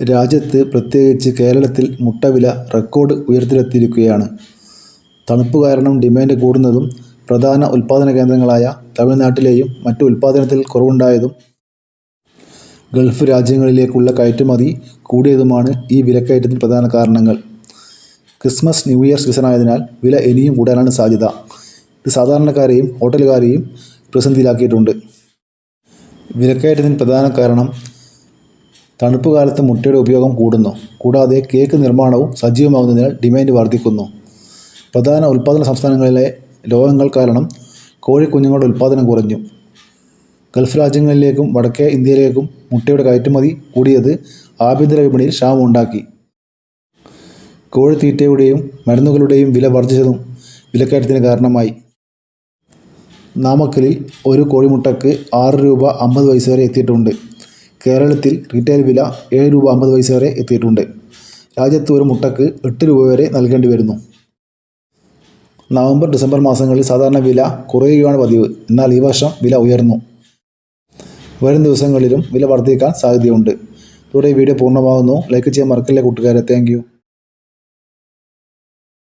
രാജ്യത്ത് പ്രത്യേകിച്ച് കേരളത്തിൽ മുട്ടവില റെക്കോർഡ് ഉയരത്തിലെത്തിയിരിക്കുകയാണ്. തണുപ്പ് കാരണം ഡിമാൻഡ് കൂടുന്നതും പ്രധാന ഉൽപ്പാദന കേന്ദ്രങ്ങളായ തമിഴ്നാട്ടിലെയും മറ്റും ഉൽപ്പാദനത്തിൽ കുറവുണ്ടായതും ഗൾഫ് രാജ്യങ്ങളിലേക്കുള്ള കയറ്റുമതി കൂടിയതുമാണ് ഈ വിലക്കയറ്റത്തിന് പ്രധാന കാരണങ്ങൾ. ക്രിസ്മസ്, ന്യൂ ഇയർ സീസണായതിനാൽ വില ഇനിയും കൂടാനാണ് സാധ്യത. ഇത് സാധാരണക്കാരെയും ഹോട്ടലുകാരെയും പ്രതിസന്ധിയിലാക്കിയിട്ടുണ്ട്. വിലക്കയറ്റത്തിന് പ്രധാന കാരണം തണുപ്പ് കാലത്ത് മുട്ടയുടെ ഉപയോഗം കൂടുന്നു. കൂടാതെ കേക്ക് നിർമ്മാണവും സജീവമാകുന്നതിനാൽ ഡിമാൻഡ് വർദ്ധിക്കുന്നു. പ്രധാന ഉൽപ്പാദന സംസ്ഥാനങ്ങളിലെ രോഗങ്ങൾ കാരണം കോഴിക്കുഞ്ഞുങ്ങളുടെ ഉൽപ്പാദനം കുറഞ്ഞു. ഗൾഫ് രാജ്യങ്ങളിലേക്കും വടക്കേ ഇന്ത്യയിലേക്കും മുട്ടയുടെ കയറ്റുമതി കൂടിയത് ആഭ്യന്തര വിപണിയിൽ ക്ഷാമമുണ്ടാക്കി. കോഴിത്തീറ്റയുടെയും മരുന്നുകളുടെയും വില വർദ്ധിച്ചതും വിലക്കയറ്റത്തിന് കാരണമായി. നാമക്കലിൽ ഒരു കോഴിമുട്ടയ്ക്ക് 6 രൂപ 50 പൈസ വരെ എത്തിയിട്ടുണ്ട്. കേരളത്തിൽ റീറ്റെയിൽ വില 7 രൂപ 50 പൈസ വരെ എത്തിയിട്ടുണ്ട്. രാജ്യത്ത് ഒരു മുട്ടയ്ക്ക് 8 രൂപ വരെ നൽകേണ്ടി വരുന്നു. നവംബർ, ഡിസംബർ മാസങ്ങളിൽ സാധാരണ വില കുറയുകയാണ് പതിവ്. എന്നാൽ ഈ വർഷം വില ഉയർന്നു. വരും ദിവസങ്ങളിലും വില വർദ്ധിക്കാൻ സാധ്യതയുണ്ട്. ഇതോടെ ഈ വീഡിയോ പൂർണ്ണമാകുന്നു. ലൈക്ക് ചെയ്യാൻ മറക്കല്ലേ കൂട്ടുകാരെ. Thank you.